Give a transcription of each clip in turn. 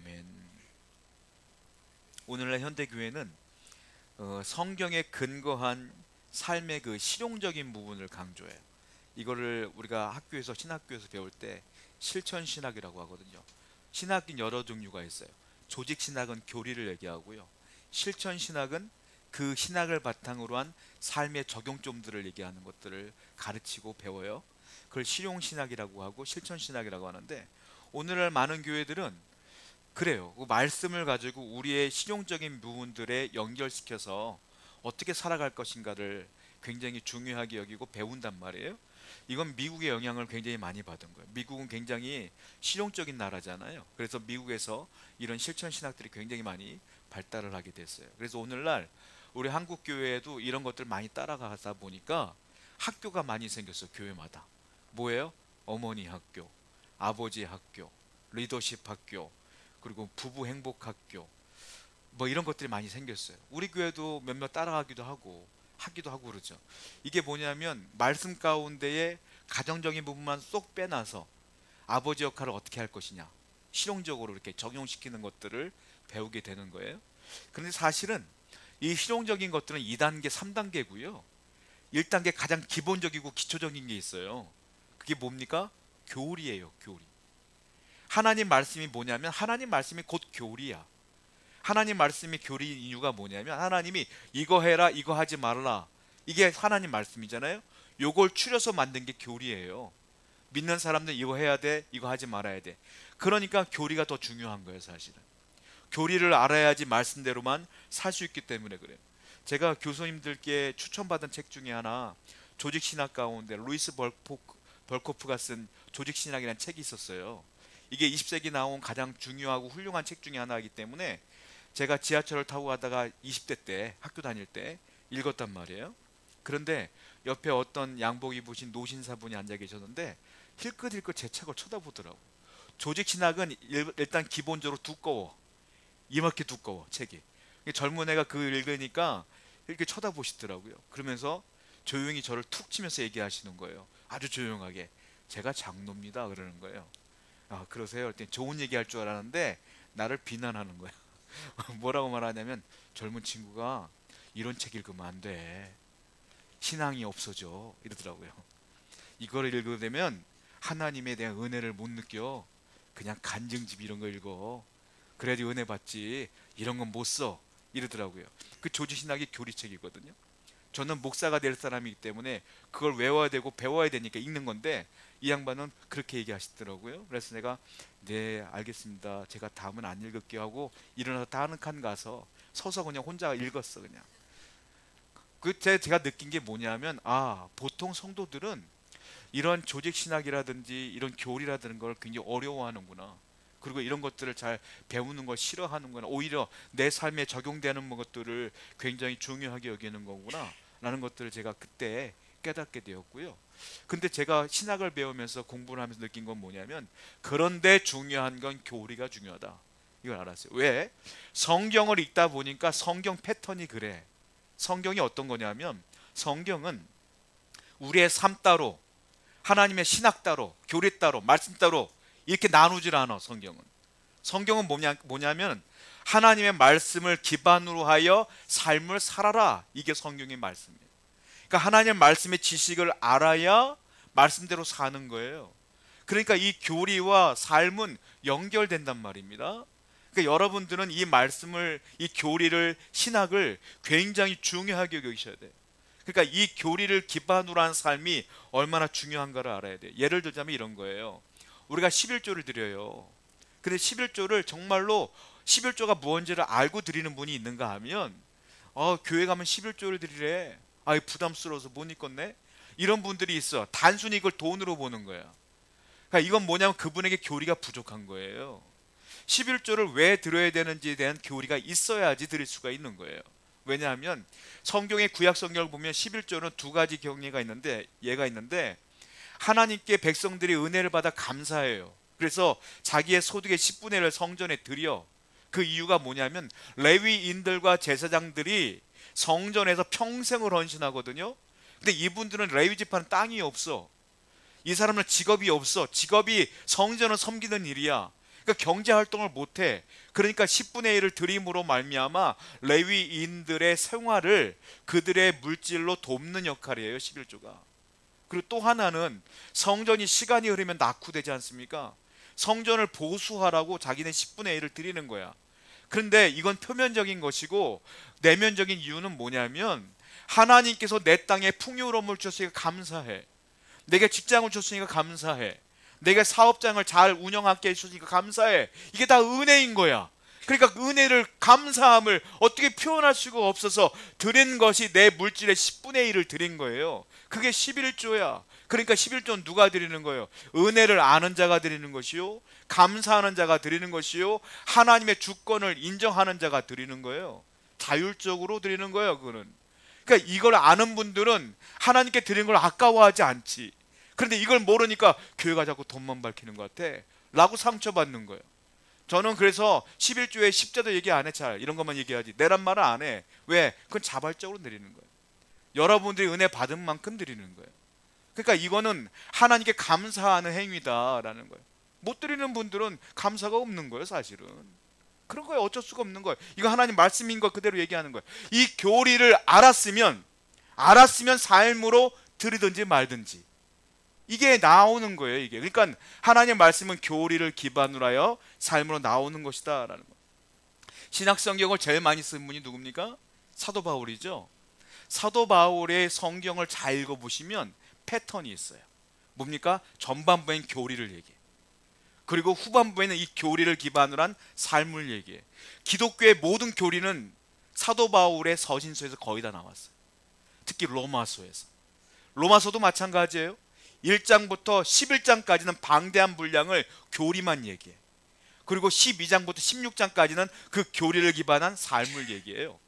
아멘. 오늘날 현대교회는 성경에 근거한 삶의 그 실용적인 부분을 강조해요. 이거를 우리가 학교에서 신학교에서 배울 때 실천신학이라고 하거든요. 신학은 여러 종류가 있어요. 조직신학은 교리를 얘기하고요. 실천신학은 그 신학을 바탕으로 한 삶의 적용점들을 얘기하는 것들을 가르치고 배워요. 그걸 실용신학이라고 하고 실천신학이라고 하는데, 오늘날 많은 교회들은 그래요. 그 말씀을 가지고 우리의 실용적인 부분들에 연결시켜서 어떻게 살아갈 것인가를 굉장히 중요하게 여기고 배운단 말이에요. 이건 미국의 영향을 굉장히 많이 받은 거예요. 미국은 굉장히 실용적인 나라잖아요. 그래서 미국에서 이런 실천 신학들이 굉장히 많이 발달을 하게 됐어요. 그래서 오늘날 우리 한국 교회에도 이런 것들 많이 따라가다 보니까 학교가 많이 생겼어요. 교회마다. 뭐예요? 어머니 학교, 아버지 학교, 리더십 학교, 그리고 부부 행복 학교, 뭐 이런 것들이 많이 생겼어요. 우리 교회도 몇몇 따라가기도 하고 하기도 하고 그러죠. 이게 뭐냐면 말씀 가운데에 가정적인 부분만 쏙 빼놔서 아버지 역할을 어떻게 할 것이냐, 실용적으로 이렇게 적용시키는 것들을 배우게 되는 거예요. 그런데 사실은 이 실용적인 것들은 2단계, 3단계고요. 1단계 가장 기본적이고 기초적인 게 있어요. 그게 뭡니까? 교리예요, 교리. 하나님 말씀이 뭐냐면 하나님 말씀이 곧 교리야. 하나님 말씀이 교리인 이유가 뭐냐면 하나님이 이거 해라, 이거 하지 말라, 이게 하나님 말씀이잖아요. 요걸 추려서 만든 게 교리예요. 믿는 사람들 이거 해야 돼, 이거 하지 말아야 돼. 그러니까 교리가 더 중요한 거예요. 사실은 교리를 알아야지 말씀대로만 살 수 있기 때문에 그래요. 제가 교수님들께 추천받은 책 중에 하나, 조직신학 가운데 루이스 벌코프가 쓴 조직신학이라는 책이 있었어요. 이게 20세기 나온 가장 중요하고 훌륭한 책 중에 하나이기 때문에 제가 지하철을 타고 가다가 20대 때 학교 다닐 때 읽었단 말이에요. 그런데 옆에 어떤 양복 입으신 노신사분이 앉아 계셨는데 힐끗힐끗 제 책을 쳐다보더라고. 조직신학은 일단 기본적으로 두꺼워. 이렇게 두꺼워 책이. 젊은 애가 그걸 읽으니까 이렇게 쳐다보시더라고요. 그러면서 조용히 저를 툭 치면서 얘기하시는 거예요. 아주 조용하게. 제가 장로입니다 그러는 거예요. 아, 그러세요? 그랬더니 좋은 얘기 할 줄 알았는데 나를 비난하는 거야. 뭐라고 말하냐면, 젊은 친구가 이런 책 읽으면 안 돼, 신앙이 없어져, 이러더라고요. 이거를 읽게 되면 하나님에 대한 은혜를 못 느껴. 그냥 간증집 이런 거 읽어. 그래야지 은혜 받지. 이런 건 못 써. 이러더라고요. 그 조지신학이 교리책이거든요. 저는 목사가 될 사람이기 때문에 그걸 외워야 되고 배워야 되니까 읽는 건데, 이 양반은 그렇게 얘기하시더라고요. 그래서 내가 네 알겠습니다, 제가 다음은 안 읽을게요 하고 일어나서 다른 칸 가서 서서 그냥 혼자 읽었어. 그냥 제가 느낀 게 뭐냐면, 아, 보통 성도들은 이런 조직신학이라든지 이런 교리라든지 걸 굉장히 어려워하는구나. 그리고 이런 것들을 잘 배우는 걸 싫어하는구나. 오히려 내 삶에 적용되는 것들을 굉장히 중요하게 여기는 거구나 라는 것들을 제가 그때 깨닫게 되었고요. 근데 제가 신학을 배우면서 공부를 하면서 느낀 건 뭐냐면, 그런데 중요한 건 교리가 중요하다, 이걸 알았어요. 왜? 성경을 읽다 보니까 성경 패턴이 그래. 성경이 어떤 거냐면, 성경은 우리의 삶 따로, 하나님의 신학 따로, 교리 따로, 말씀 따로 이렇게 나누질 않아. 성경은 뭐냐면 하나님의 말씀을 기반으로 하여 삶을 살아라, 이게 성경의 말씀이에요. 그러니까 하나님의 말씀의 지식을 알아야 말씀대로 사는 거예요. 그러니까 이 교리와 삶은 연결된단 말입니다. 그러니까 여러분들은 이 말씀을, 이 교리를, 신학을 굉장히 중요하게 여기셔야 돼요. 그러니까 이 교리를 기반으로 한 삶이 얼마나 중요한가를 알아야 돼요. 예를 들자면 이런 거예요. 우리가 11조를 드려요. 근데 11조를 정말로 11조가 무엇인지를 알고 드리는 분이 있는가 하면, 교회 가면 11조를 드리래, 부담스러워서 못 읽겠네, 이런 분들이 있어. 단순히 이걸 돈으로 보는 거야. 그러니까 이건 뭐냐면 그분에게 교리가 부족한 거예요. 11조를 왜 드려야 되는지에 대한 교리가 있어야지 드릴 수가 있는 거예요. 왜냐하면 성경의 구약 성경을 보면 11조는 두 가지 경례가 있는데, 예가 있는데, 하나님께 백성들이 은혜를 받아 감사해요. 그래서 자기의 소득의 10분의 1을 성전에 드려. 그 이유가 뭐냐면 레위인들과 제사장들이 성전에서 평생을 헌신하거든요. 근데 이분들은 레위 지파는 땅이 없어. 이 사람은 직업이 없어. 직업이 성전을 섬기는 일이야. 그러니까 그러니까 경제 활동을 못해. 그러니까 10분의 1을 드림으로 말미암아 레위인들의 생활을 그들의 물질로 돕는 역할이에요, 11조가. 그리고 또 하나는 성전이 시간이 흐르면 낙후되지 않습니까? 성전을 보수하라고 자기네 10분의 1을 드리는 거야. 그런데 이건 표면적인 것이고 내면적인 이유는 뭐냐면 하나님께서 내 땅에 풍요로움을 주셨으니까 감사해. 내게 직장을 줬으니까 감사해. 내가 사업장을 잘 운영하게 해주니까 감사해. 이게 다 은혜인 거야. 그러니까 은혜를, 감사함을 어떻게 표현할 수가 없어서 드린 것이 내 물질의 10분의 1을 드린 거예요. 그게 11조야. 그러니까 11조는 누가 드리는 거예요? 은혜를 아는 자가 드리는 것이요, 감사하는 자가 드리는 것이요, 하나님의 주권을 인정하는 자가 드리는 거예요. 자율적으로 드리는 거예요. 그거는. 그러니까 이걸 아는 분들은 하나님께 드리는 걸 아까워하지 않지. 그런데 이걸 모르니까 교회가 자꾸 돈만 밝히는 것 같아 라고 상처받는 거예요. 저는 그래서 11조에 십자도 얘기 안 해. 잘 이런 것만 얘기하지 내란 말을 안 해. 왜? 그건 자발적으로 드리는 거예요. 여러분들이 은혜 받은 만큼 드리는 거예요. 그러니까 이거는 하나님께 감사하는 행위다라는 거예요. 못 드리는 분들은 감사가 없는 거예요. 사실은 그런 거예요. 어쩔 수가 없는 거예요. 이거 하나님 말씀인 거 그대로 얘기하는 거예요. 이 교리를 알았으면 삶으로 드리든지 말든지 이게 나오는 거예요. 이게 그러니까 하나님의 말씀은 교리를 기반으로 하여 삶으로 나오는 것이다 라는 거예요. 신약 성경을 제일 많이 쓴 분이 누굽니까? 사도 바울이죠. 사도 바울의 성경을 잘 읽어보시면 패턴이 있어요. 뭡니까? 전반부엔 교리를 얘기해. 그리고 후반부에는 이 교리를 기반으로 한 삶을 얘기해. 기독교의 모든 교리는 사도 바울의 서신서에서 거의 다 나왔어요. 특히 로마서에서. 로마서도 마찬가지예요. 1장부터 11장까지는 방대한 분량을 교리만 얘기해. 그리고 12장부터 16장까지는 그 교리를 기반한 삶을 얘기해요.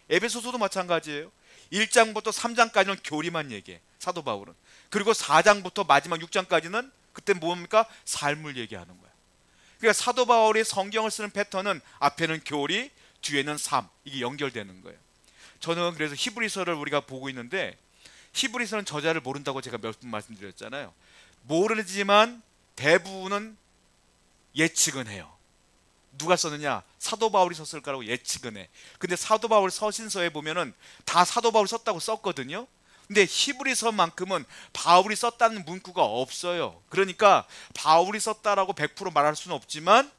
에베소서도 마찬가지예요. 1장부터 3장까지는 교리만 얘기해, 사도 바울은. 그리고 4장부터 마지막 6장까지는 그때 뭡니까? 삶을 얘기하는 거야. 그러니까 사도 바울이 성경을 쓰는 패턴은 앞에는 교리, 뒤에는 삶, 이게 연결되는 거예요. 저는 그래서 히브리서를 우리가 보고 있는데 히브리서는 저자를 모른다고 제가 몇 번 말씀드렸잖아요. 모르지만 대부분은 예측은 해요. 누가 썼느냐? 사도 바울이 썼을 거라고 예측은 해. 근데 사도 바울 서신서에 보면은 다 사도 바울이 썼다고 썼거든요. 근데 히브리서만큼은 바울이 썼다는 문구가 없어요. 그러니까 바울이 썼다라고 100% 말할 수는 없지만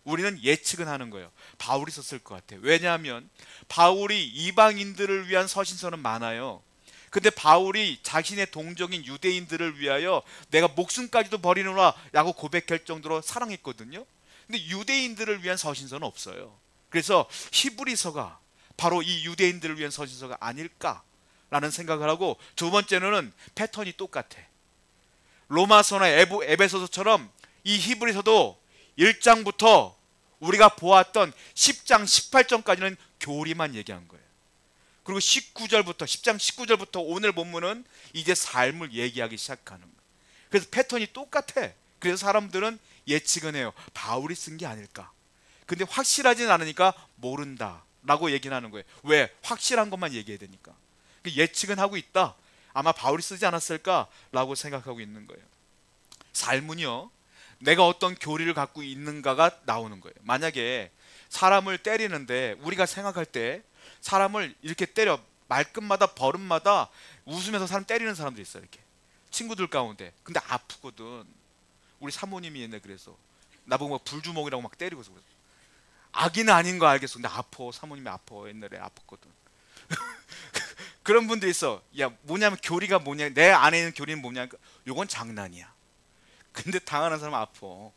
우리는 예측은 하는 거예요. 바울이 썼을 것 같아요. 왜냐하면 바울이 이방인들을 위한 서신서는 많아요. 근데 바울이 자신의 동족인 유대인들을 위하여 내가 목숨까지도 버리노라 라고 고백할 정도로 사랑했거든요. 근데 유대인들을 위한 서신서는 없어요. 그래서 히브리서가 바로 이 유대인들을 위한 서신서가 아닐까라는 생각을 하고, 두 번째로는 패턴이 똑같아. 로마서나 에베소서처럼 이 히브리서도 1장부터 우리가 보았던 10장 18절까지는 교리만 얘기한 거예요. 그리고 10장 19절부터 오늘 본문은 이제 삶을 얘기하기 시작하는 거예요. 그래서 패턴이 똑같아. 그래서 사람들은 예측은 해요. 바울이 쓴 게 아닐까. 근데 확실하진 않으니까 모른다 라고 얘기는 하는 거예요. 왜? 확실한 것만 얘기해야 되니까. 예측은 하고 있다. 아마 바울이 쓰지 않았을까 라고 생각하고 있는 거예요. 삶은요, 내가 어떤 교리를 갖고 있는가가 나오는 거예요. 만약에 사람을 때리는데 우리가 생각할 때 사람을 이렇게 때려, 말끝마다 버릇마다 웃으면서 사람 때리는 사람들이 있어요. 이렇게 친구들 가운데. 근데 아프거든. 우리 사모님이 옛날에 그래서 나보고 막 불주먹이라고 막 때리고서 악인은 아닌 거 알겠어. 근데 아파. 사모님이 아파. 옛날에 아팠거든. 그런 분들이 있어. 야, 뭐냐면 교리가 뭐냐, 내 안에 있는 교리는 뭐냐, 요건 장난이야. 근데 당하는 사람은 아파.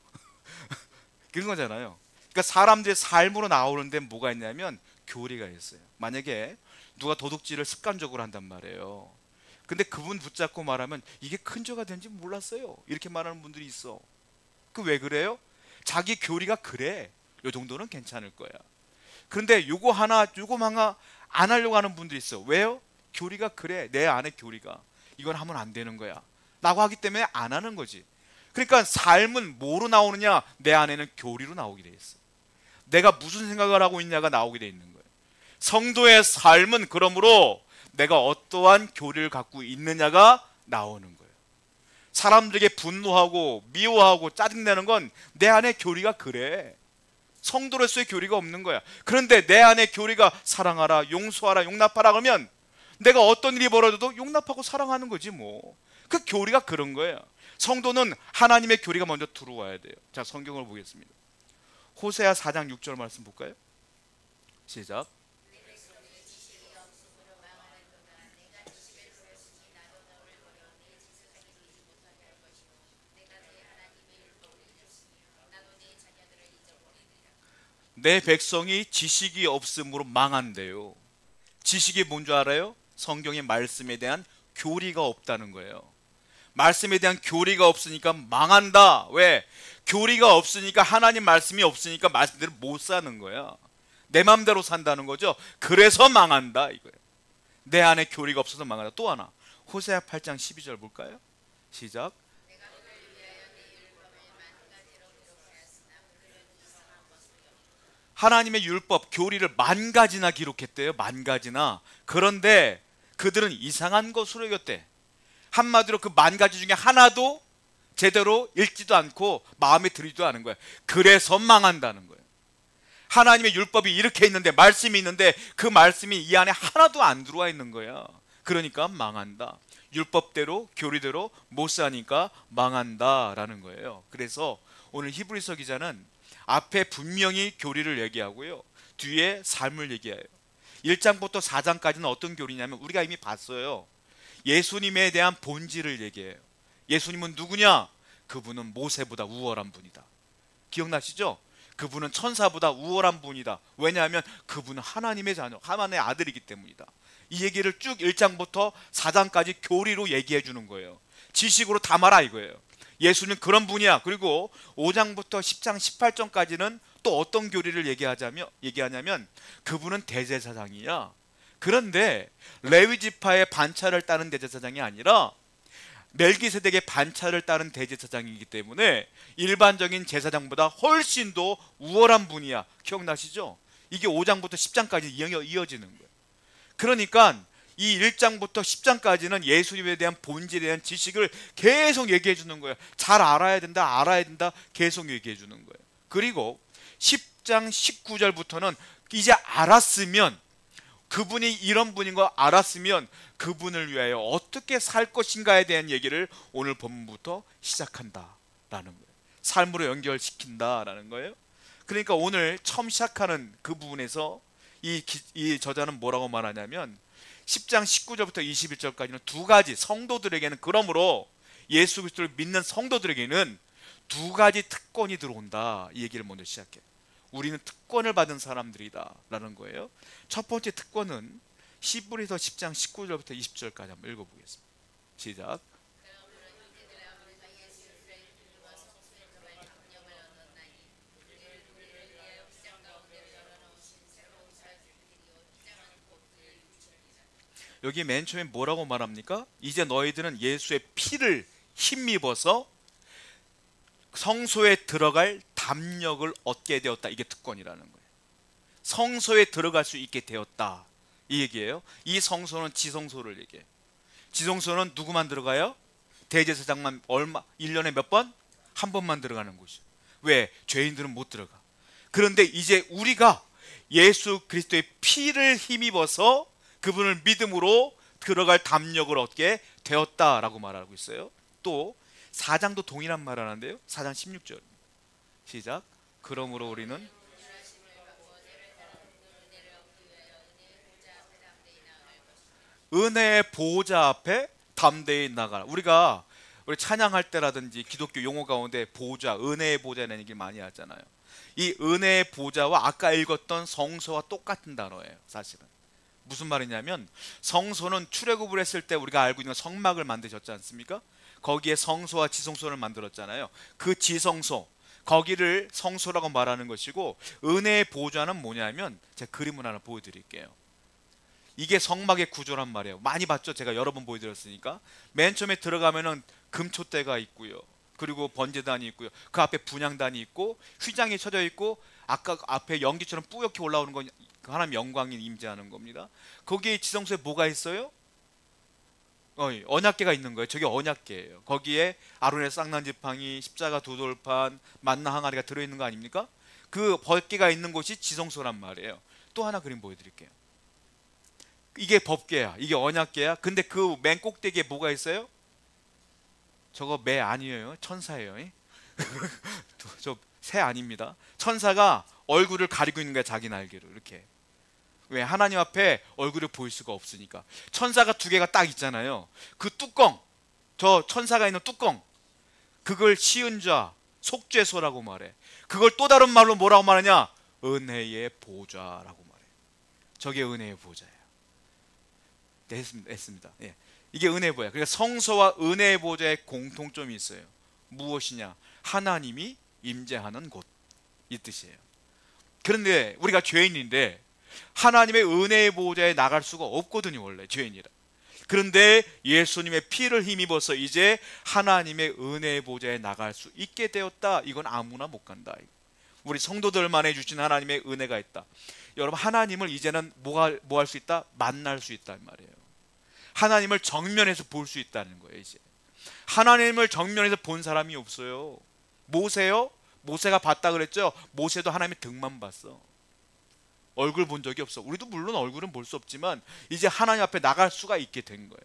그런 거잖아요. 그러니까 사람들의 삶으로 나오는데 뭐가 있냐면 교리가 있어요. 만약에 누가 도둑질을 습관적으로 한단 말이에요. 근데 그분 붙잡고 말하면 이게 큰 죄가 된지 몰랐어요. 이렇게 말하는 분들이 있어. 그 왜 그래요? 자기 교리가 그래. 요 정도는 괜찮을 거야. 그런데 요거 하나 안 하려고 하는 분들이 있어. 왜요? 교리가 그래. 내 안에 교리가. 이건 하면 안 되는 거야 라고 하기 때문에 안 하는 거지. 그러니까 삶은 뭐로 나오느냐? 내 안에는 교리로 나오게 돼 있어. 내가 무슨 생각을 하고 있냐가 나오게 돼 있는 거예요. 성도의 삶은 그러므로 내가 어떠한 교리를 갖고 있느냐가 나오는 거예요. 사람들에게 분노하고 미워하고 짜증내는 건 내 안에 교리가 그래. 성도로서의 교리가 없는 거야. 그런데 내 안에 교리가 사랑하라, 용서하라, 용납하라 그러면 내가 어떤 일이 벌어져도 용납하고 사랑하는 거지 뭐. 그 교리가 그런 거예요. 성도는 하나님의 교리가 먼저 들어와야 돼요. 자, 성경을 보겠습니다. 호세아 4장 6절 말씀 볼까요? 시작. 내 백성이 지식이 없음으로 망한대요. 지식이 뭔 줄 알아요? 성경의 말씀에 대한 교리가 없다는 거예요. 말씀에 대한 교리가 없으니까 망한다. 왜? 교리가 없으니까, 하나님 말씀이 없으니까 말씀대로 못 사는 거야. 내 맘대로 산다는 거죠. 그래서 망한다 이거예요. 내 안에 교리가 없어서 망한다. 또 하나, 호세아 8장 12절 볼까요? 시작. 하나님의 율법, 교리를 10,000가지나 기록했대요. 10,000가지나. 그런데 그들은 이상한 것으로 여겼대. 한마디로 그 10,000가지 중에 하나도 제대로 읽지도 않고 마음에 들지도 않은 거야. 그래서 망한다는 거예요. 하나님의 율법이 이렇게 있는데, 말씀이 있는데 그 말씀이 이 안에 하나도 안 들어와 있는 거야. 그러니까 망한다. 율법대로 교리대로 못 사니까 망한다라는 거예요. 그래서 오늘 히브리서 기자는 앞에 분명히 교리를 얘기하고요, 뒤에 삶을 얘기해요. 1장부터 4장까지는 어떤 교리냐면 우리가 이미 봤어요. 예수님에 대한 본질을 얘기해요. 예수님은 누구냐? 그분은 모세보다 우월한 분이다. 기억나시죠? 그분은 천사보다 우월한 분이다. 왜냐하면 그분은 하나님의 자녀, 하나님의 아들이기 때문이다. 이 얘기를 쭉 1장부터 4장까지 교리로 얘기해 주는 거예요. 지식으로 담아라 이거예요. 예수는 그런 분이야. 그리고 5장부터 10장 18절까지는 또 어떤 교리를 얘기하냐면 그분은 대제사장이야. 그런데 레위 지파의 반차를 따른 대제사장이 아니라 멜기세덱의 반차를 따른 대제사장이기 때문에 일반적인 제사장보다 훨씬 더 우월한 분이야. 기억나시죠? 이게 5장부터 10장까지 이어지는 거예요. 그러니까 이 1장부터 10장까지는 예수님에 대한 본질에 대한 지식을 계속 얘기해 주는 거예요. 잘 알아야 된다, 알아야 된다, 계속 얘기해 주는 거예요. 그리고 10장 19절부터는 이제 알았으면, 그분이 이런 분인 거 알았으면 그분을 위하여 어떻게 살 것인가에 대한 얘기를 오늘 본문부터 시작한다라는 거예요. 삶으로 연결시킨다라는 거예요. 그러니까 오늘 처음 시작하는 그 부분에서 이 저자는 뭐라고 말하냐면 10장 19절부터 21절까지는 두 가지, 성도들에게는, 그러므로 예수 그리스도를 믿는 성도들에게는 두 가지 특권이 들어온다. 이 얘기를 먼저 시작해요. 우리는 특권을 받은 사람들이다 라는 거예요. 첫 번째 특권은 히브리서 10장 19절부터 20절까지 한번 읽어보겠습니다. 시작. 여기 맨 처음에 뭐라고 말합니까? 이제 너희들은 예수의 피를 힘입어서 성소에 들어갈 담력을 얻게 되었다. 이게 특권이라는 거예요. 성소에 들어갈 수 있게 되었다 이 얘기예요. 이 성소는 지성소를 얘기해요. 지성소는 누구만 들어가요? 대제사장만 1년에 몇 번? 한 번만 들어가는 곳이에요. 왜? 죄인들은 못 들어가. 그런데 이제 우리가 예수 그리스도의 피를 힘입어서 그분을 믿음으로 들어갈 담력을 얻게 되었다라고 말하고 있어요. 또 4장도 동일한 말을 하는데요. 4장 16절 시작. 그러므로 우리는 은혜의 보호자 앞에 담대히 나가라. 우리 찬양할 때라든지 기독교 용어 가운데 보호자, 은혜의 보호자라는 얘기를 많이 하잖아요. 이 은혜의 보호자와 아까 읽었던 성소와 똑같은 단어예요. 사실은 무슨 말이냐면, 성소는 출애굽을 했을 때 우리가 알고 있는 성막을 만드셨지 않습니까? 거기에 성소와 지성소를 만들었잖아요. 그 지성소, 거기를 성소라고 말하는 것이고, 은혜의 보호자는 뭐냐면, 제가 그림을 하나 보여드릴게요. 이게 성막의 구조란 말이에요. 많이 봤죠? 제가 여러 번 보여드렸으니까. 맨 처음에 들어가면은 금촛대가 있고요, 그리고 번제단이 있고요, 그 앞에 분향단이 있고 휘장이 쳐져 있고, 아까 앞에 연기처럼 뿌옇게 올라오는 건 하나님 영광이 임재하는 겁니다. 거기에 지성소에 뭐가 있어요? 언약궤가 있는 거예요. 저게 언약궤예요. 거기에 아론의 쌍난 지팡이, 십자가 두 돌판, 만나 항아리가 들어있는 거 아닙니까? 그 법궤가 있는 곳이 지성소란 말이에요. 또 하나 그림 보여드릴게요. 이게 법궤야. 이게 언약궤야. 근데 그 맨 꼭대기에 뭐가 있어요? 저거 매 아니에요. 천사예요. 저 새 아닙니다. 천사가 얼굴을 가리고 있는 거야. 자기 날개로 이렇게. 왜? 하나님 앞에 얼굴을 보일 수가 없으니까. 천사가 두 개가 딱 있잖아요. 그 뚜껑, 저 천사가 있는 뚜껑, 그걸 시은 자, 속죄소라고 말해. 그걸 또 다른 말로 뭐라고 말하냐? 은혜의 보좌라고 말해. 저게 은혜의 보좌예요. 네, 했습니다. 예. 이게 은혜의 보좌. 그러니까 성소와 은혜의 보좌의 공통점이 있어요. 무엇이냐? 하나님이 임재하는 곳, 이 뜻이에요. 그런데 우리가 죄인인데 하나님의 은혜의 보좌에 나갈 수가 없거든요. 원래 죄인이라. 그런데 예수님의 피를 힘입어서 이제 하나님의 은혜의 보좌에 나갈 수 있게 되었다. 이건 아무나 못 간다. 우리 성도들만에 주신 하나님의 은혜가 있다. 여러분, 하나님을 이제는 뭐 할 수 있다? 만날 수 있단 말이에요. 하나님을 정면에서 볼 수 있다는 거예요. 이제 하나님을 정면에서 본 사람이 없어요. 모세요? 모세가 봤다 그랬죠? 모세도 하나님의 등만 봤어. 얼굴 본 적이 없어. 우리도 물론 얼굴은 볼 수 없지만 이제 하나님 앞에 나갈 수가 있게 된 거예요.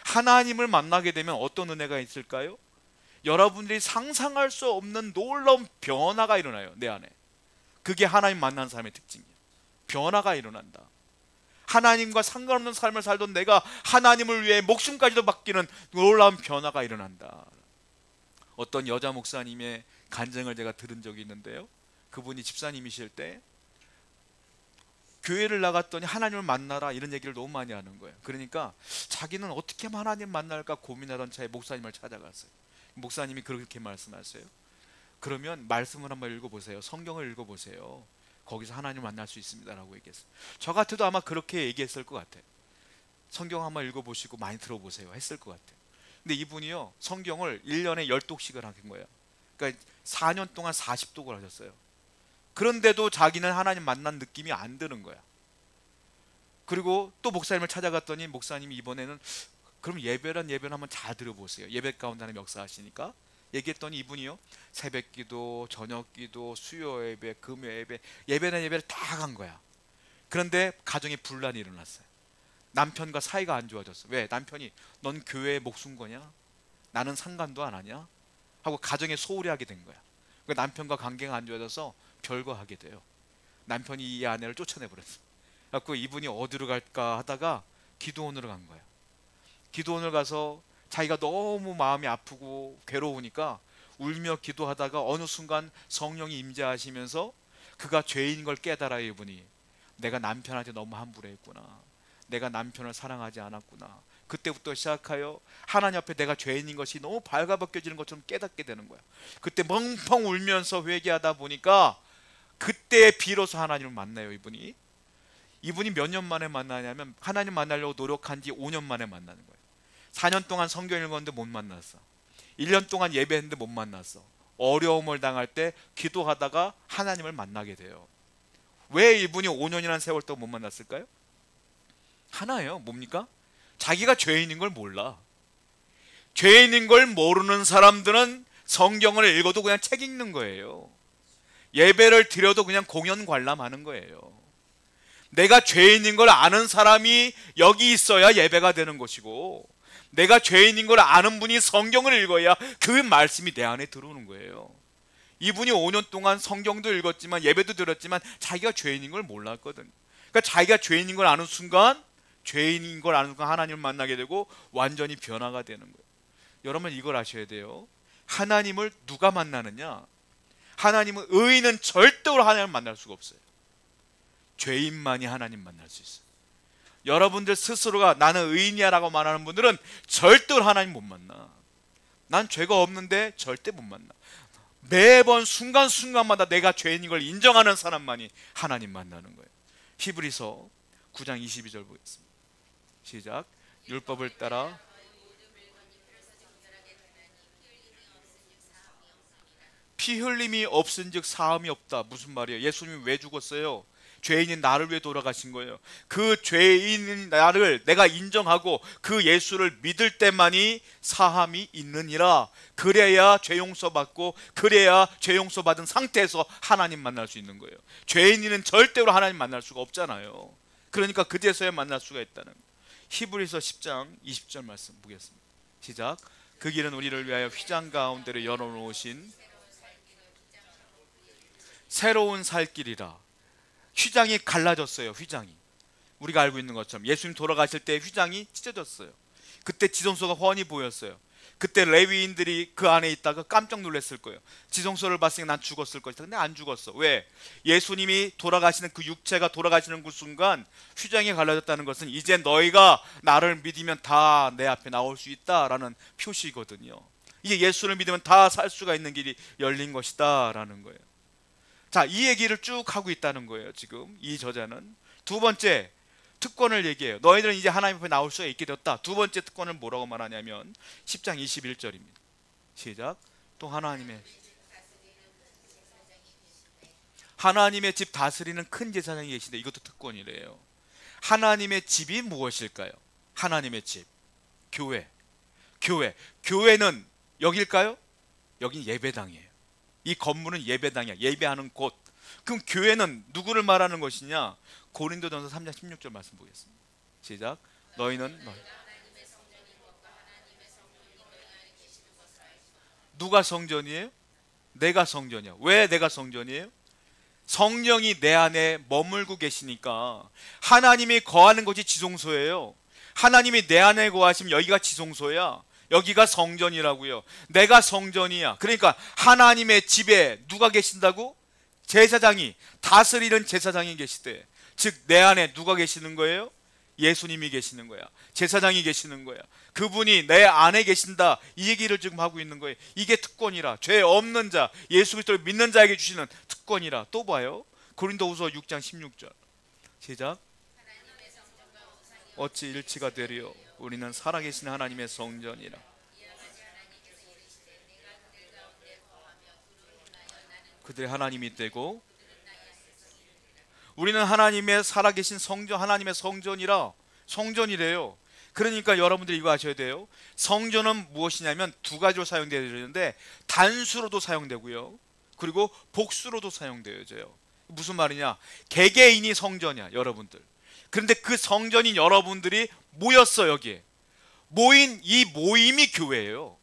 하나님을 만나게 되면 어떤 은혜가 있을까요? 여러분들이 상상할 수 없는 놀라운 변화가 일어나요. 내 안에. 그게 하나님 만난 사람의 특징이에요. 변화가 일어난다. 하나님과 상관없는 삶을 살던 내가 하나님을 위해 목숨까지도 맡기는 놀라운 변화가 일어난다. 어떤 여자 목사님의 간증을 제가 들은 적이 있는데요. 그분이 집사님이실 때 교회를 나갔더니 하나님을 만나라 이런 얘기를 너무 많이 하는 거예요. 그러니까 자기는 어떻게 하면 하나님 만날까 고민하던 차에 목사님을 찾아갔어요. 목사님이 그렇게 말씀하세요. 그러면 말씀을 한번 읽어보세요. 성경을 읽어보세요. 거기서 하나님을 만날 수 있습니다 라고 얘기했어요. 저 같아도 아마 그렇게 얘기했을 것 같아요. 성경 한번 읽어보시고 많이 들어보세요 했을 것 같아요. 근데 이분이요, 성경을 1년에 10독씩을 한 거예요. 그러니까 4년 동안 40독을 하셨어요. 그런데도 자기는 하나님 만난 느낌이 안 드는 거야. 그리고 또 목사님을 찾아갔더니 목사님이 이번에는 그럼 예배란 예배를 한번 잘 들어보세요. 예배 가운데 하나님 역사하시니까 얘기했더니 이분이요, 새벽기도, 저녁기도, 수요 예배, 금요 예배, 예배란 예배를 다 간 거야. 그런데 가정에 분란이 일어났어요. 남편과 사이가 안 좋아졌어. 왜? 남편이 넌 교회에 목숨 거냐? 나는 상관도 안 하냐? 하고 가정에 소홀히 하게 된 거야. 그러니까 남편과 관계가 안 좋아져서 별거하게 돼요. 남편이 이 아내를 쫓아내버렸어. 그래서 이분이 어디로 갈까 하다가 기도원으로 간 거야. 기도원을 가서 자기가 너무 마음이 아프고 괴로우니까 울며 기도하다가 어느 순간 성령이 임재하시면서 그가 죄인인 걸 깨달아요. 이분이 내가 남편한테 너무 함부로 했구나. 내가 남편을 사랑하지 않았구나. 그때부터 시작하여 하나님 앞에 내가 죄인인 것이 너무 발가벗겨지는 것처럼 깨닫게 되는 거야. 그때 멍펑 울면서 회개하다 보니까 그때 비로소 하나님을 만나요. 이분이 몇 년 만에 만나냐면 하나님 만나려고 노력한 지 5년 만에 만나는 거예요. 4년 동안 성경 읽었는데 못 만났어. 1년 동안 예배했는데 못 만났어. 어려움을 당할 때 기도하다가 하나님을 만나게 돼요. 왜 이분이 5년이라는 세월 동안 못 만났을까요? 하나예요. 뭡니까? 자기가 죄인인 걸 몰라. 죄인인 걸 모르는 사람들은 성경을 읽어도 그냥 책 읽는 거예요. 예배를 드려도 그냥 공연 관람하는 거예요. 내가 죄인인 걸 아는 사람이 여기 있어야 예배가 되는 것이고, 내가 죄인인 걸 아는 분이 성경을 읽어야 그 말씀이 내 안에 들어오는 거예요. 이분이 5년 동안 성경도 읽었지만 예배도 드렸지만 자기가 죄인인 걸 몰랐거든. 그러니까 자기가 죄인인 걸 아는 순간 하나님을 만나게 되고 완전히 변화가 되는 거예요. 여러분, 이걸 아셔야 돼요. 하나님을 누가 만나느냐? 하나님은, 의인은 절대로 하나님을 만날 수가 없어요. 죄인만이 하나님 만날 수 있어요. 여러분들 스스로가 나는 의인이야 라고 말하는 분들은 절대로 하나님 못 만나. 난 죄가 없는데 절대 못 만나. 매번 순간순간마다 내가 죄인인 걸 인정하는 사람만이 하나님 만나는 거예요. 히브리서 9장 22절 보겠습니다. 시작. 율법을 따라 피 흘림이 없은즉 사함이 없다. 무슨 말이에요? 예수님이 왜 죽었어요? 죄인인 나를 위해 돌아가신 거예요. 그 죄인인 나를 내가 인정하고 그 예수를 믿을 때만이 사함이 있느니라. 그래야 죄 용서받고, 그래야 죄 용서받은 상태에서 하나님 만날 수 있는 거예요. 죄인은 절대로 하나님 만날 수가 없잖아요. 그러니까 그제서야 만날 수가 있다는 거예요. 히브리서 10장 20절 말씀 보겠습니다. 시작. 그 길은 우리를 위하여 휘장 가운데로 열어놓으신 새로운 살 길이라. 휘장이 갈라졌어요. 휘장이, 우리가 알고 있는 것처럼 예수님 돌아가실 때 휘장이 찢어졌어요. 그때 지성소가 훤히 보였어요. 그때 레위인들이 그 안에 있다가 깜짝 놀랐을 거예요. 지성소를 봤으니까 난 죽었을 것이다. 근데 안 죽었어. 왜? 예수님이 돌아가시는 그 육체가 돌아가시는 그 순간 휘장이 갈라졌다는 것은 이제 너희가 나를 믿으면 다 내 앞에 나올 수 있다라는 표시거든요. 이제 예수를 믿으면 다 살 수가 있는 길이 열린 것이다 라는 거예요. 자, 이 얘기를 쭉 하고 있다는 거예요. 지금 이 저자는 두 번째 특권을 얘기해요. 너희들은 이제 하나님 앞에 나올 수 있게 되었다. 두 번째 특권을 뭐라고 말하냐면 10장 21절입니다. 시작. 또 하나님의 집 다스리는 큰 제사장이 계신데, 이것도 특권이래요. 하나님의 집이 무엇일까요? 하나님의 집, 교회는 여길까요? 여긴 예배당이에요. 이 건물은 예배당이야. 예배하는 곳. 그럼 교회는 누구를 말하는 것이냐? 고린도전서 3장 16절 말씀 보겠습니다. 시작. 누가 성전이에요? 내가 성전이야. 왜 내가 성전이에요? 성령이 내 안에 머물고 계시니까. 하나님이 거하는 곳이 지성소예요. 하나님이 내 안에 거하시면 여기가 지성소야. 여기가 성전이라고요. 내가 성전이야. 그러니까 하나님의 집에 누가 계신다고? 제사장이, 다스리는 제사장이 계시대. 즉 내 안에 누가 계시는 거예요? 예수님이 계시는 거야. 제사장이 계시는 거야. 그분이 내 안에 계신다. 이 얘기를 지금 하고 있는 거예요. 이게 특권이라. 죄 없는 자, 예수 그리스도를 믿는 자에게 주시는 특권이라. 또 봐요. 고린도후서 6장 16절. 시작. 어찌 일치가 되리요? 우리는 살아계신 하나님의 성전이라. 그들의 하나님이 되고 우리는 하나님의 살아계신 성전, 하나님의 성전이라. 성전이래요. 그러니까 여러분들이 이거 아셔야 돼요. 성전은 무엇이냐면 두 가지로 사용되는데, 단수로도 사용되고요, 그리고 복수로도 사용되어져요. 무슨 말이냐? 개개인이 성전이야, 여러분들. 그런데 그 성전인 여러분들이 모였어. 여기에 모인 이 모임이 교회예요.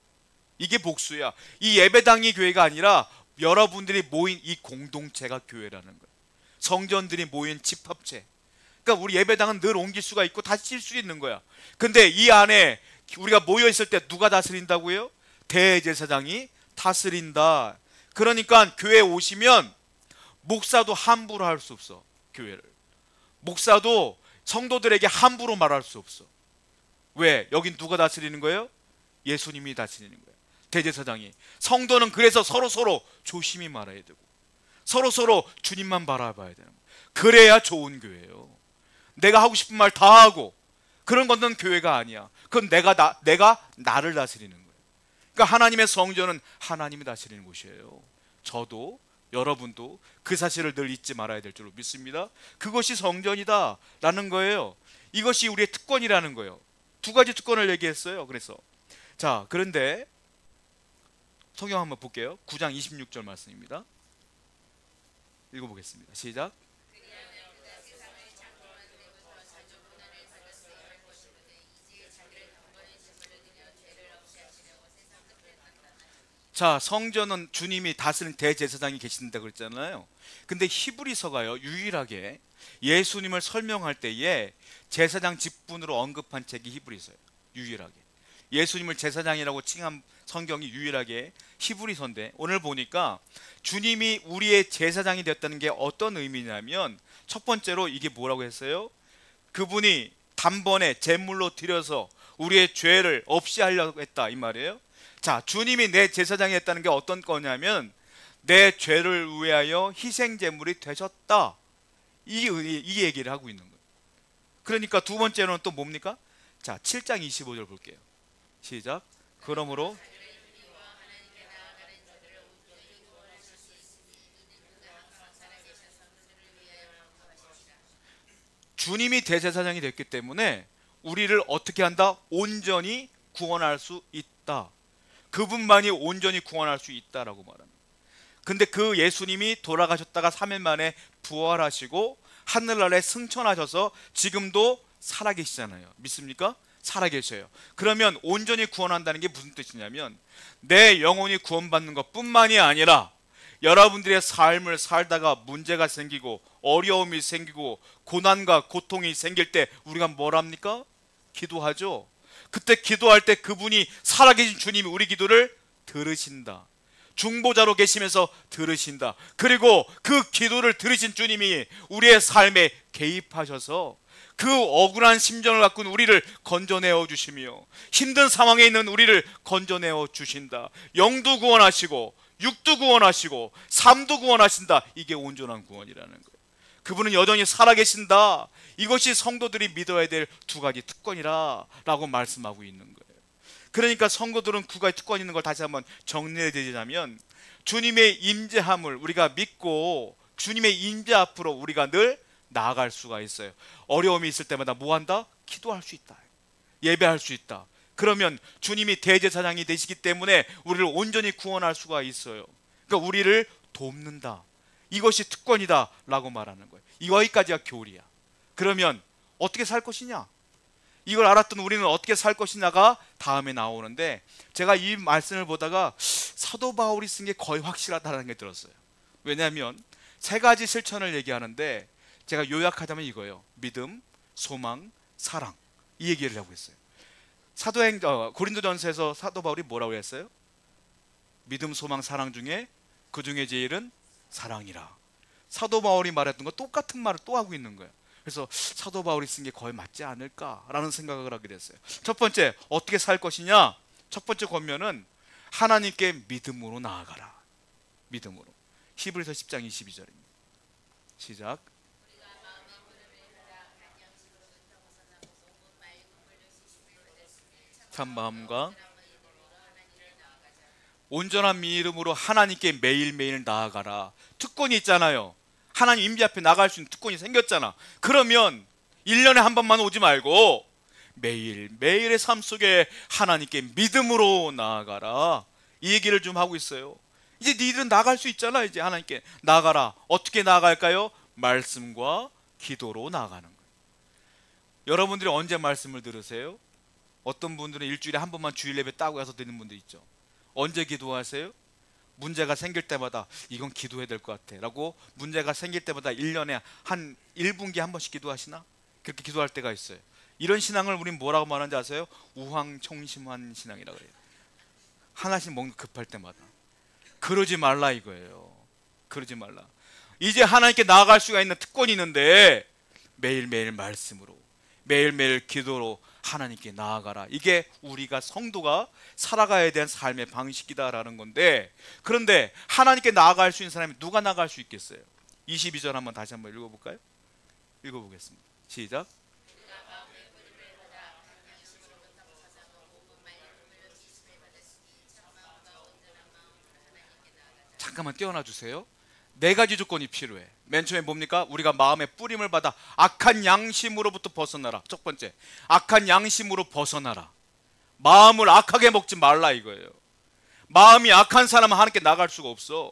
이게 복수야. 이 예배당이 교회가 아니라 여러분들이 모인 이 공동체가 교회라는 거예요. 성전들이 모인 집합체. 그러니까 우리 예배당은 늘 옮길 수가 있고 다시 칠 수 있는 거야. 근데 이 안에 우리가 모여 있을 때 누가 다스린다고요? 대제사장이 다스린다. 그러니까 교회에 오시면 목사도 함부로 할 수 없어. 교회를, 목사도 성도들에게 함부로 말할 수 없어. 왜? 여긴 누가 다스리는 거예요? 예수님이 다스리는 거예요. 대제사장이. 성도는 그래서 서로 조심히 말해야 되고 서로 주님만 바라봐야 되는 거예요. 그래야 좋은 교회예요. 내가 하고 싶은 말 다 하고 그런 것은 교회가 아니야. 그건 내가 나를 다스리는 거예요. 그러니까 하나님의 성전은 하나님이 다스리는 곳이에요. 저도 여러분도 그 사실을 늘 잊지 말아야 될 줄로 믿습니다. 그것이 성전이다 라는 거예요. 이것이 우리의 특권이라는 거예요. 두 가지 특권을 얘기했어요. 그래서 자, 그런데 성경 한번 볼게요. 9장 26절 말씀입니다. 읽어보겠습니다. 시작. 자, 성전은 주님이 다스리는 대제사장이 계신다 그랬잖아요. 근데 히브리서가요, 유일하게 예수님을 설명할 때에 제사장 직분으로 언급한 책이 히브리서예요. 유일하게 예수님을 제사장이라고 칭한 성경이 유일하게 히브리서인데, 오늘 보니까 주님이 우리의 제사장이 되었다는 게 어떤 의미냐면, 첫 번째로 이게 뭐라고 했어요? 그분이 단번에 제물로 드려서 우리의 죄를 없이 하려고 했다, 이 말이에요. 자, 주님이 내 제사장이 했다는 게 어떤 거냐면 내 죄를 위하여 희생제물이 되셨다, 이 얘기를 하고 있는 거예요. 그러니까 두 번째로는 또 뭡니까? 자, 7장 25절 볼게요. 시작. 그러므로 주님이 대제사장이 됐기 때문에 우리를 어떻게 한다? 온전히 구원할 수 있다. 그분만이 온전히 구원할 수 있다라고 말합니다. 근데 그 예수님이 돌아가셨다가 3일 만에 부활하시고 하늘나라에 승천하셔서 지금도 살아계시잖아요. 믿습니까? 살아계셔요. 그러면 온전히 구원한다는 게 무슨 뜻이냐면 내 영혼이 구원받는 것뿐만이 아니라 여러분들의 삶을 살다가 문제가 생기고 어려움이 생기고 고난과 고통이 생길 때 우리가 뭘 합니까? 기도하죠. 그때 기도할 때 그분이 살아계신 주님이 우리 기도를 들으신다. 중보자로 계시면서 들으신다. 그리고 그 기도를 들으신 주님이 우리의 삶에 개입하셔서 그 억울한 심정을 갖고 우리를 건져내어 주시며 힘든 상황에 있는 우리를 건져내어 주신다. 영도 구원하시고 육도 구원하시고 삶도 구원하신다. 이게 온전한 구원이라는 거예요. 그분은 여전히 살아계신다. 이것이 성도들이 믿어야 될 두 가지 특권이라 라고 말씀하고 있는 거예요. 그러니까 성도들은 두 가지 특권이 있는 걸 다시 한번 정리해 드리자면 주님의 임재함을 우리가 믿고 주님의 임재 앞으로 우리가 늘 나아갈 수가 있어요. 어려움이 있을 때마다 뭐 한다? 기도할 수 있다. 예배할 수 있다. 그러면 주님이 대제사장이 되시기 때문에 우리를 온전히 구원할 수가 있어요. 그러니까 우리를 돕는다. 이것이 특권이다 라고 말하는 거예요. 여기까지가 교리야. 그러면 어떻게 살 것이냐? 이걸 알았던 우리는 어떻게 살 것이냐가 다음에 나오는데 제가 이 말씀을 보다가 사도 바울이 쓴 게 거의 확실하다는 게 들었어요. 왜냐하면 세 가지 실천을 얘기하는데 제가 요약하자면 이거예요. 믿음, 소망, 사랑. 이 얘기를 하고 있어요. 고린도전서에서 사도 바울이 뭐라고 했어요? 믿음, 소망, 사랑 중에 그 중에 제일은 사랑이라. 사도 바울이 말했던 거 똑같은 말을 또 하고 있는 거예요. 그래서 사도 바울이 쓴 게 거의 맞지 않을까라는 생각을 하게 됐어요. 첫 번째, 어떻게 살 것이냐? 첫 번째 권면은 하나님께 믿음으로 나아가라. 믿음으로. 히브리서 10장 22절입니다. 시작. 참마음과 온전한 믿음으로 하나님께 매일매일 나아가라. 특권이 있잖아요. 하나님 임재 앞에 나갈 수 있는 특권이 생겼잖아. 그러면 1년에 한 번만 오지 말고 매일매일의 삶 속에 하나님께 믿음으로 나아가라. 이 얘기를 좀 하고 있어요. 이제 니들은 나갈 수 있잖아. 이제 하나님께 나아가라. 어떻게 나아갈까요? 말씀과 기도로 나아가는 거예요. 여러분들이 언제 말씀을 들으세요? 어떤 분들은 일주일에 한 번만 주일 예배 따고 가서 듣는 분들 있죠. 언제 기도하세요? 문제가 생길 때마다 이건 기도해야 될 것 같아 라고 문제가 생길 때마다 1년에 한 1분기에 한 번씩 기도하시나? 그렇게 기도할 때가 있어요. 이런 신앙을 우린 뭐라고 말하는지 아세요? 우황청심한 신앙이라고 해요. 하나씩 뭔가 급할 때마다. 그러지 말라 이거예요. 그러지 말라. 이제 하나님께 나아갈 수가 있는 특권이 있는데 매일매일 말씀으로 매일매일 기도로 하나님께 나아가라. 이게 우리가 성도가 살아가야 되는 삶의 방식이다라는 건데, 그런데 하나님께 나아갈 수 있는 사람이 누가 나아갈 수 있겠어요? 22절 한번 다시 한번 읽어볼까요? 읽어보겠습니다. 시작. 잠깐만 떼어놔 주세요. 네 가지 조건이 필요해. 맨 처음에 뭡니까? 우리가 마음의 뿌림을 받아 악한 양심으로부터 벗어나라. 첫 번째, 악한 양심으로 벗어나라. 마음을 악하게 먹지 말라 이거예요. 마음이 악한 사람은 하나님께 나갈 수가 없어.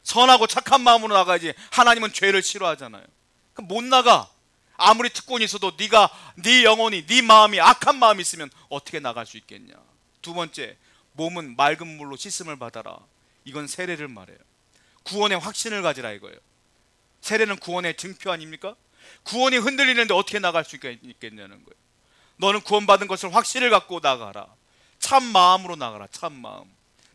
선하고 착한 마음으로 나가야지. 하나님은 죄를 싫어하잖아요. 그럼 못 나가. 아무리 특권이 있어도 네 영혼이, 네 마음이 악한 마음이 있으면 어떻게 나갈 수 있겠냐. 두 번째, 몸은 맑은 물로 씻음을 받아라. 이건 세례를 말해요. 구원의 확신을 가지라 이거예요. 세례는 구원의 증표 아닙니까? 구원이 흔들리는데 어떻게 나갈 수 있겠냐는 거예요. 너는 구원받은 것을 확신을 갖고 나가라. 참 마음으로 나가라. 참 마음.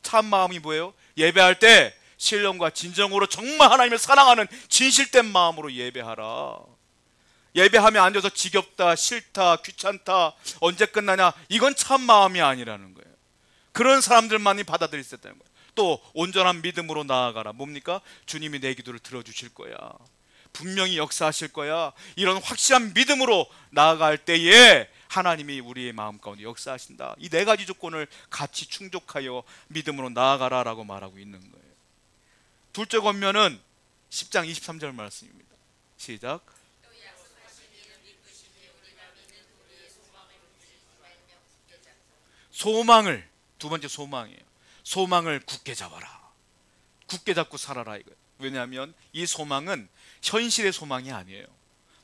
참 마음이 뭐예요? 예배할 때 신령과 진정으로 정말 하나님을 사랑하는 진실된 마음으로 예배하라. 예배하면 앉아서 지겹다, 싫다, 귀찮다, 언제 끝나냐, 이건 참 마음이 아니라는 거예요. 그런 사람들만이 받아들일 수 있다는 거예요. 또 온전한 믿음으로 나아가라. 뭡니까? 주님이 내 기도를 들어주실 거야. 분명히 역사하실 거야. 이런 확실한 믿음으로 나아갈 때에 하나님이 우리의 마음 가운데 역사하신다. 이 네 가지 조건을 같이 충족하여 믿음으로 나아가라 라고 말하고 있는 거예요. 둘째 권면은 10장 23절 말씀입니다. 시작. 소망을, 두 번째 소망이에요. 소망을 굳게 잡아라. 굳게 잡고 살아라 이거예요. 왜냐하면 이 소망은 현실의 소망이 아니에요.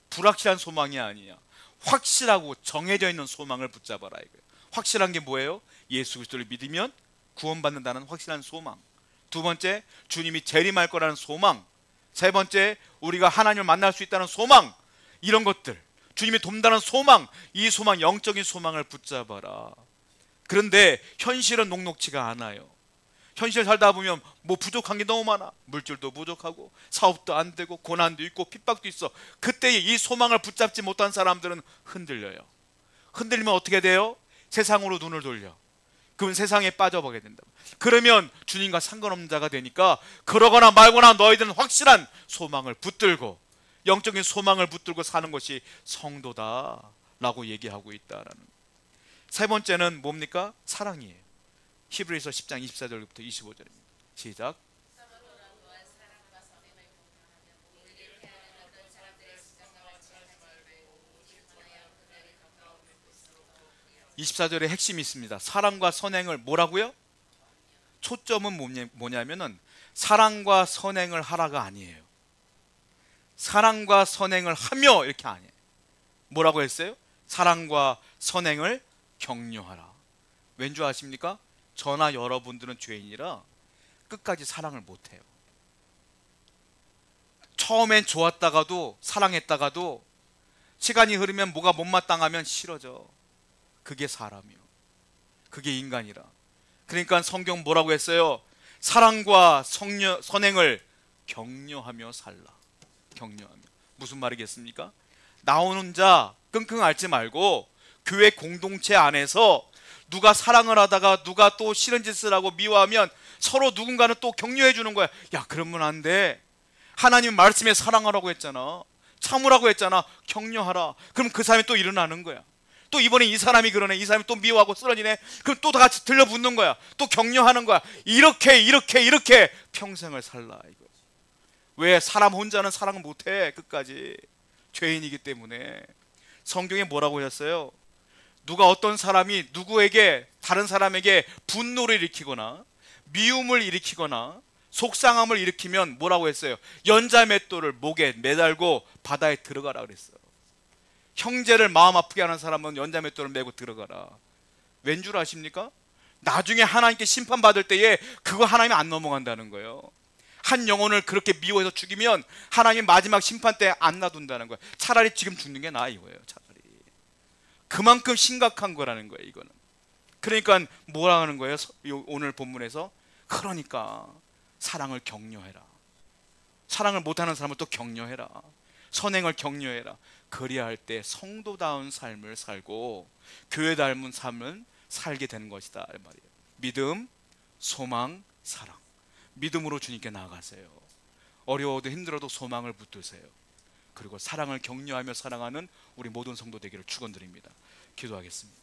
불확실한 소망이 아니야. 확실하고 정해져 있는 소망을 붙잡아라 이거예요. 확실한 게 뭐예요? 예수 그리스도를 믿으면 구원받는다는 확실한 소망. 두 번째, 주님이 재림할 거라는 소망. 세 번째, 우리가 하나님을 만날 수 있다는 소망. 이런 것들, 주님이 돕는다는 소망, 이 소망, 영적인 소망을 붙잡아라. 그런데 현실은 녹록지가 않아요. 현실 살다 보면 뭐 부족한 게 너무 많아. 물질도 부족하고 사업도 안 되고 고난도 있고 핍박도 있어. 그때 이 소망을 붙잡지 못한 사람들은 흔들려요. 흔들리면 어떻게 돼요? 세상으로 눈을 돌려. 그럼 세상에 빠져보게 된다. 그러면 주님과 상관없는 자가 되니까 그러거나 말거나 너희들은 확실한 소망을 붙들고, 영적인 소망을 붙들고 사는 것이 성도다 라고 얘기하고 있다라는. 세 번째는 뭡니까? 사랑이에요. 히브리서 10장 24절부터 25절입니다. 시작. 서로를 사랑과 선행을 공유하며 우리를 대하는 어떤 사람들의 시장과 같이 하지 말고 오직 전하여 그들에게 가까움을 볼수록 24절에 핵심이 있습니다. 사랑과 선행을 뭐라고요? 초점은 뭐냐면은 사랑과 선행을 하라가 아니에요. 사랑과 선행을 하며 이렇게 아니에요. 뭐라고 했어요? 사랑과 선행을 격려하라. 왠지 아십니까? 저나 여러분들은 죄인이라 끝까지 사랑을 못해요. 처음엔 좋았다가도 사랑했다가도 시간이 흐르면 뭐가 못마땅하면 싫어져. 그게 사람이요. 그게 인간이라. 그러니까 성경 뭐라고 했어요? 사랑과 선행을 격려하며 살라. 격려하며. 무슨 말이겠습니까? 나 혼자 끙끙 앓지 말고 교회 공동체 안에서 누가 사랑을 하다가 누가 또 싫은 짓을 하고 미워하면 서로 누군가는 또 격려해 주는 거야. 야, 그러면 안 돼. 하나님 말씀에 사랑하라고 했잖아. 참으라고 했잖아. 격려하라. 그럼 그 사람이 또 일어나는 거야. 또 이번에 이 사람이 그러네. 이 사람이 또 미워하고 쓰러지네. 그럼 또 다 같이 들려붙는 거야. 또 격려하는 거야. 이렇게 평생을 살라 이거. 왜? 사람 혼자는 사랑을 못해. 끝까지 죄인이기 때문에. 성경에 뭐라고 하셨어요? 누가 어떤 사람이 누구에게, 다른 사람에게 분노를 일으키거나 미움을 일으키거나 속상함을 일으키면 뭐라고 했어요? 연자맷돌을 목에 매달고 바다에 들어가라 그랬어요. 형제를 마음 아프게 하는 사람은 연자맷돌을 메고 들어가라. 왠 줄 아십니까? 나중에 하나님께 심판받을 때에 그거 하나님 안 넘어간다는 거예요. 한 영혼을 그렇게 미워해서 죽이면 하나님 마지막 심판 때 안 놔둔다는 거예요. 차라리 지금 죽는 게 나아 이거예요. 차라리. 그만큼 심각한 거라는 거예요. 이거는. 그러니까 뭐라 하는 거예요? 오늘 본문에서. 그러니까 사랑을 격려해라. 사랑을 못하는 사람을 또 격려해라. 선행을 격려해라. 그리할 때 성도다운 삶을 살고 교회 닮은 삶을 살게 되는 것이다 말이에요. 믿음, 소망, 사랑. 믿음으로 주님께 나아가세요. 어려워도 힘들어도 소망을 붙드세요. 그리고 사랑을 격려하며 사랑하는 우리 모든 성도 되기를 축원드립니다. 기도하겠습니다.